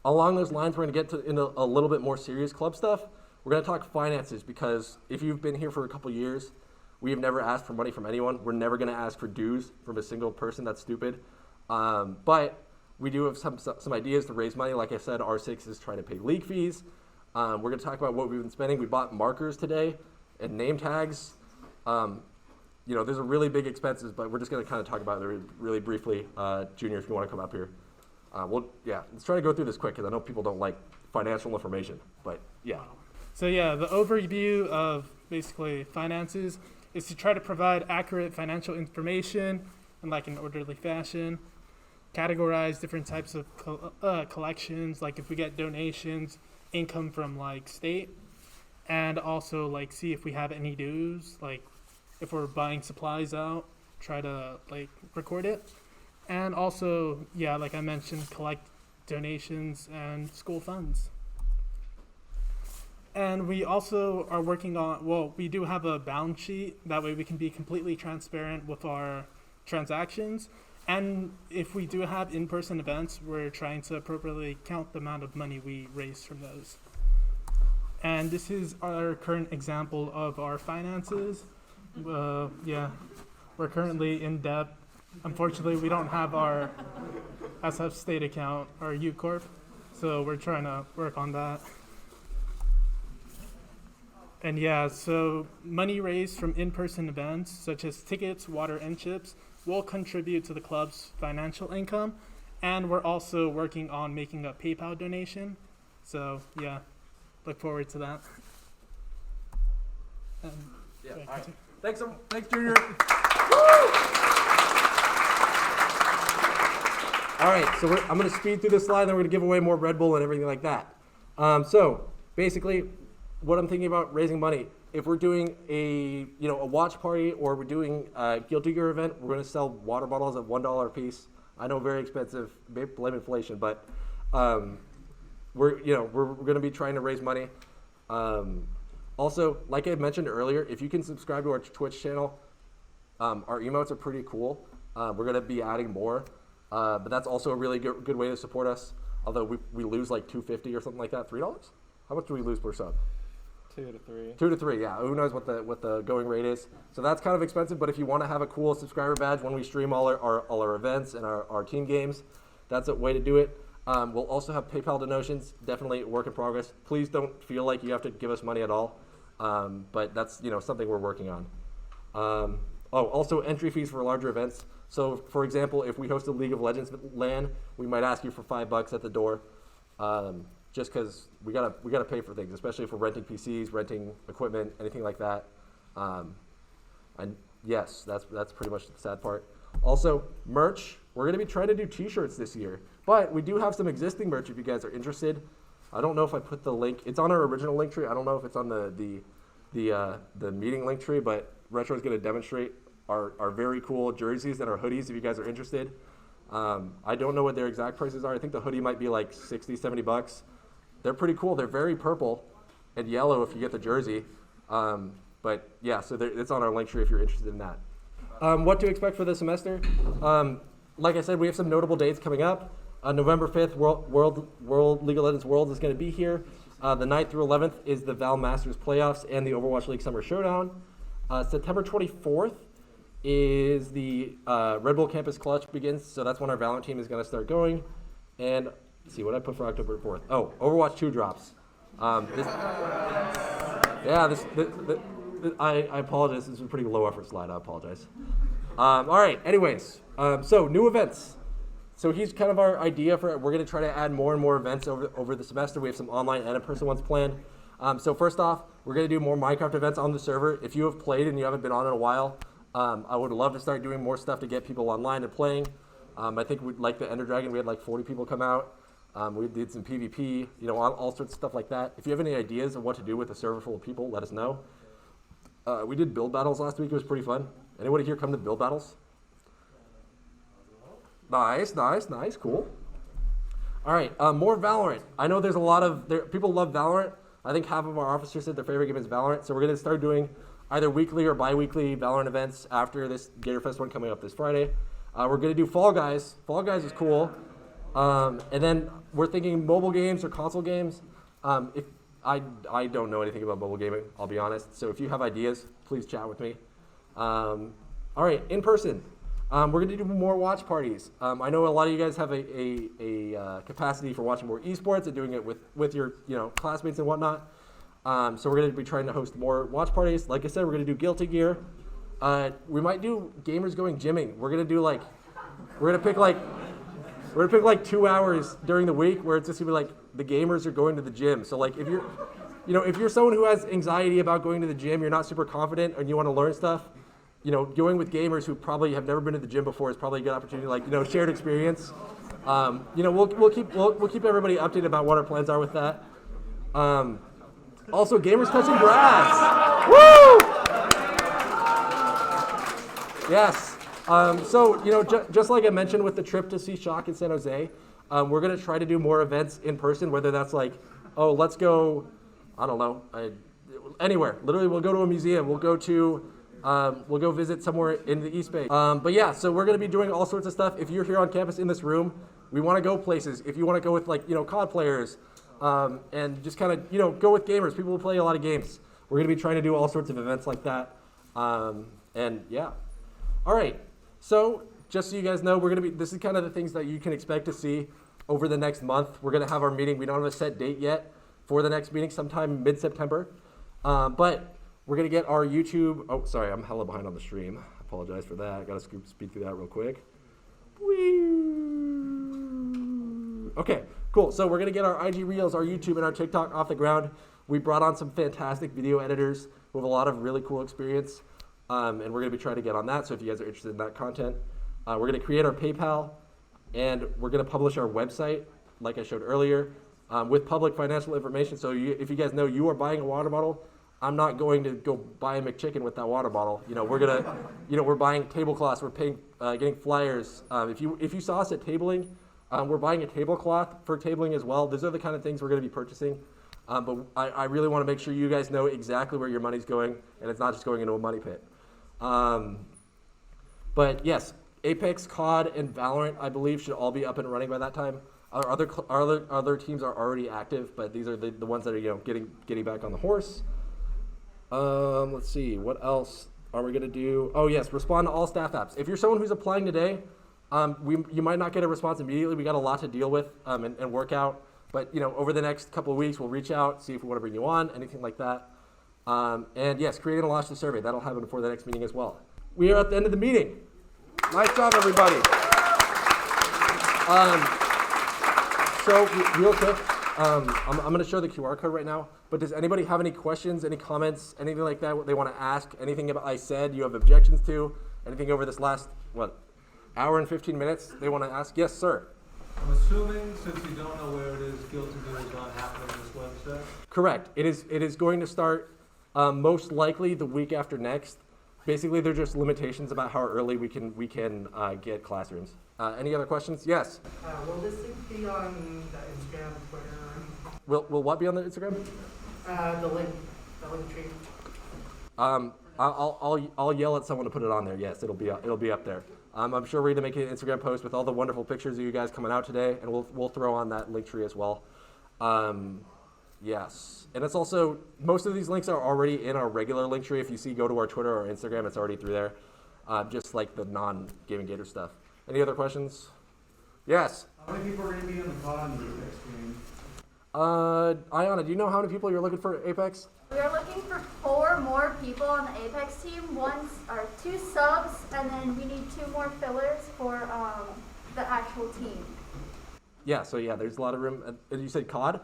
along those lines, we're going to get into a little bit more serious club stuff. We're going to talk finances because if you've been here for a couple years, we have never asked for money from anyone. We're never going to ask for dues from a single person. That's stupid. But we do have some ideas to raise money. Like I said, R6 is trying to pay league fees. We're going to talk about what we've been spending. We bought markers today and name tags. Those are really big expenses, but we're just going to kind of talk about it really briefly. Junior, if you want to come up here. Let's try to go through this quick because I know people don't like financial information, but yeah. So yeah, the overview of basically finances is to try to provide accurate financial information in like an orderly fashion, categorize different types of collections, like if we get donations, income from like state, and also like see if we have any dues, like if we're buying supplies out, try to like record it. And also, yeah, like I mentioned, collect donations and school funds. And we also are working on, we do have a balance sheet. That way we can be completely transparent with our transactions. And if we do have in-person events, we're trying to appropriately count the amount of money we raise from those. And this is our current example of our finances. We're currently in debt. Unfortunately, we don't have our SF state account, our U Corp, so we're trying to work on that. And yeah, so money raised from in-person events, such as tickets, water, and chips, will contribute to the club's financial income. And we're also working on making a PayPal donation. So yeah, look forward to that. All right. Thanks, Junior. All right, so I'm going to speed through this slide, and then we're going to give away more Red Bull and everything like that. So basically, what I'm thinking about raising money, if we're doing a watch party or we're doing a Guilty Gear event, we're going to sell water bottles at $1 a piece. I know, very expensive, blame inflation, but we're going to be trying to raise money. Also, like I mentioned earlier, if you can subscribe to our Twitch channel, our emotes are pretty cool. We're going to be adding more. But that's also a really good way to support us. Although we lose like $2.50 or something like that, $3. How much do we lose per sub? 2 to 3. 2 to 3, yeah. Who knows what the going rate is? So that's kind of expensive. But if you want to have a cool subscriber badge when we stream all our events and our team games, that's a way to do it. We'll also have PayPal donations. Definitely a work in progress. Please don't feel like you have to give us money at all. But that's something we're working on. Also entry fees for larger events. So, for example, if we host a League of Legends LAN, we might ask you for $5 at the door, just because we gotta pay for things, especially if we're renting PCs, renting equipment, anything like that. And yes, that's pretty much the sad part. Also, merch. We're gonna be trying to do T-shirts this year, but we do have some existing merch if you guys are interested. I don't know if I put the link. It's on our original link tree. I don't know if it's on the meeting link tree, but Retro is gonna demonstrate our very cool jerseys and our hoodies if you guys are interested. I don't know what their exact prices are. I think the hoodie might be like $60, $70. They're pretty cool. They're very purple and yellow if you get the jersey. But yeah, so it's on our link tree if you're interested in that. What to expect for the semester? Like I said, we have some notable dates coming up. November 5th, World League of Legends Worlds is going to be here. The 9th through 11th is the Val Masters Playoffs and the Overwatch League Summer Showdown. September 24th is the Red Bull Campus Clutch begins, so that's when our Valorant team is going to start going. And let's see what I put for October 4th. Oh, Overwatch 2 drops. I apologize. This is a pretty low effort slide. I apologize. All right. Anyways, so new events. So here's kind of our idea for it. We're going to try to add more and more events over the semester. We have some online and in-person ones planned. So first off, we're going to do more Minecraft events on the server. If you have played and you haven't been on in a while, I would love to start doing more stuff to get people online and playing. I think we'd like the Ender Dragon. We had like 40 people come out. We did some PvP, all sorts of stuff like that. If you have any ideas of what to do with a server full of people, let us know. We did build battles last week. It was pretty fun. Anybody here come to build battles? Nice, cool. All right, more Valorant. I know there's a lot of people love Valorant. I think half of our officers said their favorite game is Valorant. So we're going to start doing either weekly or bi-weekly Valorant events after this Gator Fest one coming up this Friday. We're going to do Fall Guys. Fall Guys is cool. And then we're thinking mobile games or console games. If I don't know anything about mobile gaming, I'll be honest. So if you have ideas, please chat with me. All right, in person. We're going to do more watch parties. I know a lot of you guys have a capacity for watching more esports and doing it with your classmates and whatnot. So we're going to be trying to host more watch parties. Like I said, we're going to do Guilty Gear. We might do gamers going gymming. We're going to pick like 2 hours during the week where it's just going to be like the gamers are going to the gym. So like if you're someone who has anxiety about going to the gym, you're not super confident and you want to learn stuff, going with gamers who probably have never been to the gym before is probably a good opportunity, shared experience. We'll keep everybody updated about what our plans are with that. Also, gamers touching grass. Woo! Yes. Just like I mentioned with the trip to see Shock in San Jose, we're going to try to do more events in person, whether that's like, let's go, I don't know, anywhere. Literally, we'll go to a museum. We'll go visit somewhere in the East Bay. But yeah, so we're going to be doing all sorts of stuff. If you're here on campus in this room, we want to go places. If you want to go with COD players, and just kind of, go with gamers, people who play a lot of games. We're going to be trying to do all sorts of events like that. And yeah. All right. So just so you guys know, this is kind of the things that you can expect to see over the next month. We're going to have our meeting. We don't have a set date yet for the next meeting, sometime mid-September. But we're going to get our YouTube. Oh, sorry, I'm hella behind on the stream. I apologize for that. I got to speed through that real quick. Okay, cool. So we're going to get our IG Reels, our YouTube, and our TikTok off the ground. We brought on some fantastic video editors who have a lot of really cool experience. And we're going to be trying to get on that. So if you guys are interested in that content, we're going to create our PayPal. and we're going to publish our website, like I showed earlier, with public financial information. So if you guys know you are buying a water bottle, I'm not going to go buy a McChicken with that water bottle. We're buying tablecloths, we're paying, getting flyers. If you saw us at tabling, we're buying a tablecloth for tabling as well. Those are the kind of things we're going to be purchasing. But I really want to make sure you guys know exactly where your money's going, and it's not just going into a money pit. But yes, Apex, COD, and Valorant, I believe, should all be up and running by that time. Our other teams are already active, but these are the ones that are getting back on the horse. Let's see, what else are we gonna do? Oh yes, respond to all staff apps. If you're someone who's applying today, you might not get a response immediately. We got a lot to deal with and work out. But over the next couple of weeks, we'll reach out, see if we want to bring you on, anything like that. And yes, create and launch the survey. That'll happen before the next meeting as well. We are at the end of the meeting. Nice job, everybody. So real quick, I'm going to show the QR code right now. But does anybody have any questions, any comments, anything like that? What they want to ask? Anything about I said you have objections to? Anything over this last hour and 15 minutes they want to ask? Yes, sir. I'm assuming, since you don't know where it is, Guild to Do is not happening on this Wednesday? Correct. It is going to start most likely the week after next. Basically, they're just limitations about how early we can get classrooms. Any other questions? Yes. Will this link be on the Instagram, Twitter? Will what be on the Instagram? The link tree. I'll yell at someone to put it on there. Yes, it'll be up there. I'm sure we're going to make an Instagram post with all the wonderful pictures of you guys coming out today, and we'll throw on that link tree as well. Yes, and it's also, most of these links are already in our regular link tree. If you go to our Twitter or Instagram, it's already through there, just like the non-Gaming Gators stuff. Any other questions? Yes? How many people are going to be in the COD next game? Ayana, do you know how many people you're looking for at Apex? We are looking for 4 more people on the Apex team. 2 subs, and then we need 2 more fillers for the actual team. Yeah, so there's a lot of room. You said COD?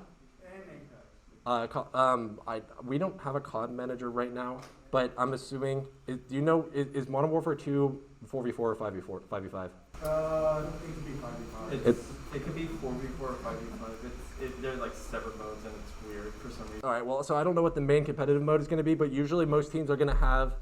We don't have a COD manager right now, but I'm assuming, do you know, is Modern Warfare 2 4v4 or 5v4, 5v5? I think it could be 5v5. It could be 4v4 or 5v5. They're like separate modes, and it's weird for some reason. All right, well, so I don't know what the main competitive mode is going to be, but usually most teams are going to have,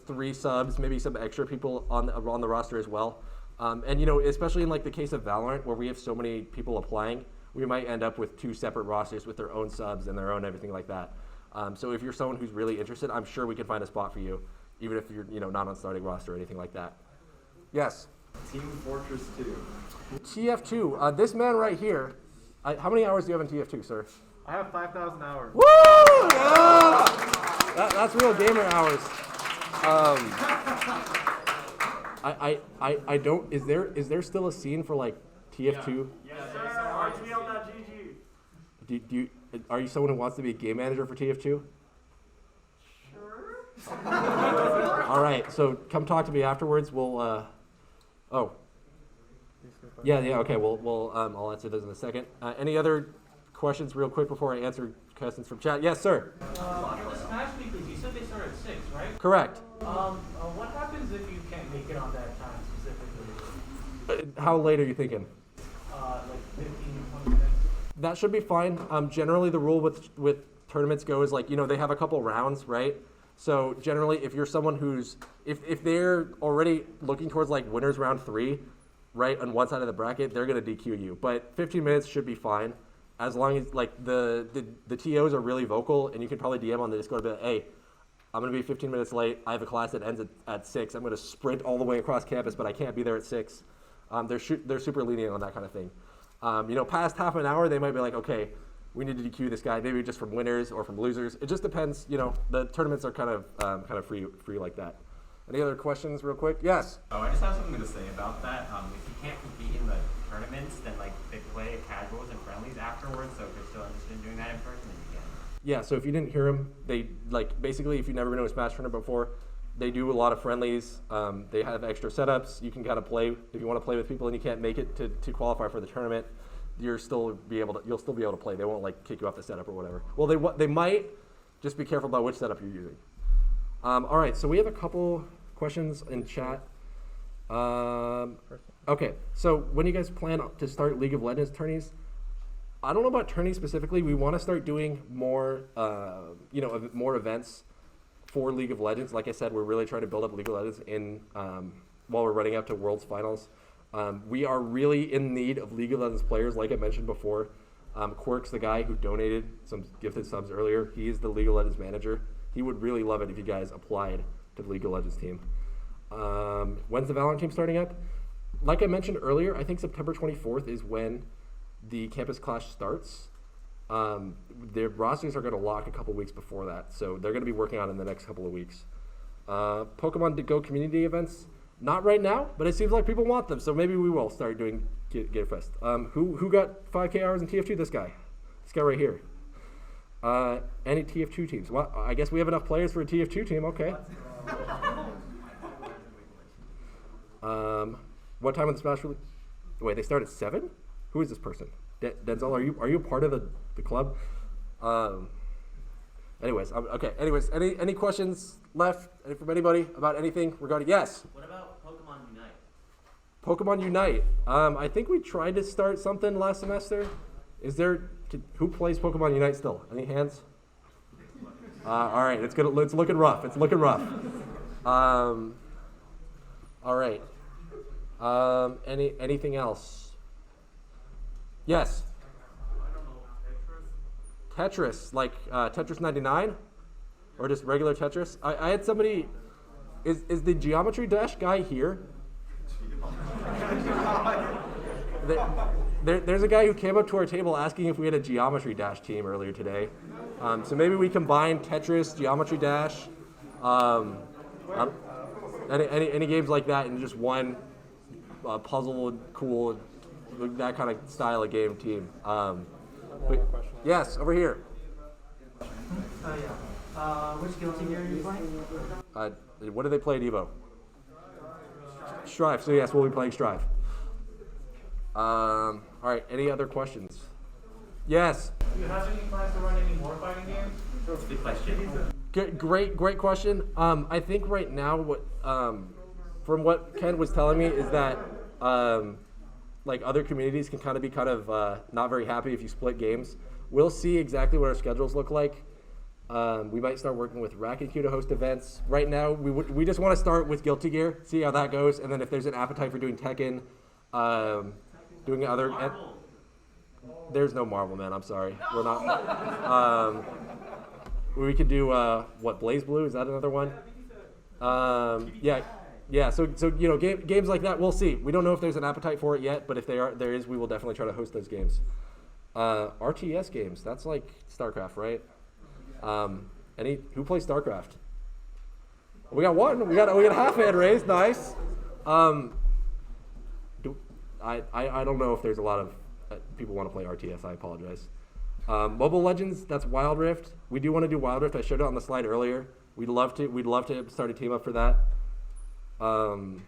3 subs, maybe some extra people on the roster as well. And especially in like the case of Valorant, where we have so many people applying, we might end up with 2 separate rosters with their own subs and their own everything like that. So if you're someone who's really interested, I'm sure we can find a spot for you, even if you're not on starting roster or anything like that. Yes? Team Fortress 2. TF2. This man right here, how many hours do you have in TF2, sir? I have 5,000 hours. Woo! Yeah! That's real gamer hours. I don't. Is there still a scene for like TF2? Yes, sir. RTL.GG. Are you someone who wants to be a game manager for TF2? Sure. All right. So come talk to me afterwards. We'll. Okay. I'll answer those in a second. Any other questions, real quick, before I answer questions from chat? Yes, sir. For the Smash Weeklies, you said they start at 6, right? Correct. What happens if you can't make it on that time specifically? How late are you thinking? Like 15, 20 minutes. That should be fine. Generally, the rule with tournaments goes like, they have a couple rounds, right? So generally, if you're someone who's, if they're already looking towards like winners round 3, right, on one side of the bracket, they're gonna DQ you. But 15 minutes should be fine, as long as like the TOs are really vocal, and you can probably DM on the Discord, but hey, I'm gonna be 15 minutes late. I have a class that ends at 6. I'm gonna sprint all the way across campus, but I can't be there at 6. They're super lenient on that kind of thing. Past half an hour, they might be like, okay, we need to DQ this guy, maybe just from winners or from losers. It just depends. The tournaments are kind of free like that. Any other questions, real quick? Yes. Oh, I just have something to say about that. If you can't compete in the tournaments, then like they play casuals and friendlies afterwards. So if you're still interested in doing that in person, then you can. Yeah. So if you didn't hear him, they basically, if you've never been to a Smash tournament before, they do a lot of friendlies. They have extra setups. You can kind of play if you want to play with people and you can't make it to qualify for the tournament. You'll still be able to play. They won't like kick you off the setup or whatever. Well, they might. Just be careful about which setup you're using. All right. So we have a couple questions in chat. Okay, so when you guys plan to start League of Legends tourneys, I don't know about tourneys specifically. We want to start doing more, more events for League of Legends. Like I said, we're really trying to build up League of Legends while we're running up to Worlds Finals. We are really in need of League of Legends players, like I mentioned before. Quirk's the guy who donated some gifted subs earlier. He is the League of Legends manager. He would really love it if you guys applied to the League of Legends team. When's the Valorant team starting up? Like I mentioned earlier, I think September 24th is when the Campus Clash starts. Their rosters are going to lock a couple weeks before that, so they're going to be working on it in the next couple of weeks. Pokemon Go community events, not right now, but it seems like people want them, so maybe we will start doing Gator Fest. Who got 5K hours in TF2? This guy right here. Any TF2 teams? Well, I guess we have enough players for a TF2 team. Okay. What time on the Smash League? Wait, they start at 7? Who is this person? Denzel, are you a part of the club? Anyways, okay. Anyways, any questions left from anybody about anything regarding? Yes. What about Pokemon Unite? Pokemon Unite. I think we tried to start something last semester. Who plays Pokemon Unite still? Any hands? All right, it's looking rough. It's looking rough. All right. Anything else? Yes. Tetris, like Tetris 99, or just regular Tetris. I had somebody. Is the Geometry Dash guy here? There's a guy who came up to our table asking if we had a Geometry Dash team earlier today. So maybe we combine Tetris, Geometry Dash, any games like that in just one puzzle, cool, that kind of style of game team. But, yes, over here. Which guild team are you playing? What do they play at Evo? Strive. So yes, we'll be playing Strive. All right. Any other questions? Yes. Do you have any plans to run any more fighting games? That's a good question. Great question. I think right now, from what Ken was telling me, is that like other communities can kind of not very happy if you split games. We'll see exactly what our schedules look like. We might start working with Rack and Q to host events. Right now, we just want to start with Guilty Gear, see how that goes, and then if there's an appetite for doing Tekken, doing other. There's no Marvel, man. I'm sorry, we're not. We could do Blaze Blue? Is that another one? Yeah. So games like that, we'll see. We don't know if there's an appetite for it yet, but if there is, we will definitely try to host those games. RTS games, that's like StarCraft, right? Who plays StarCraft? We got one. We got a half hand raised. Nice. I don't know if there's a lot of people want to play RTS. I apologize. Mobile Legends, that's Wild Rift. We do want to do Wild Rift. I showed it on the slide earlier. We'd love to start a team up for that. I'm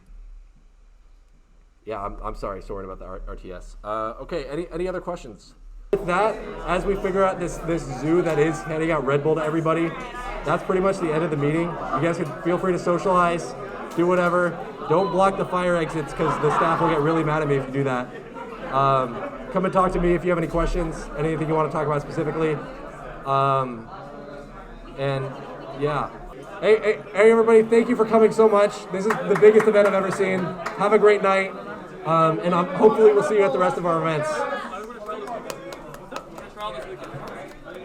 sorry about the RTS. Okay, any other questions? With that, as we figure out this zoo that is handing out Red Bull to everybody, that's pretty much the end of the meeting. You guys can feel free to socialize, do whatever. Don't block the fire exits because the staff will get really mad at me if you do that. Come and talk to me if you have any questions, anything you want to talk about specifically. Hey, everybody, thank you for coming so much. This is the biggest event I've ever seen. Have a great night, and hopefully we'll see you at the rest of our events.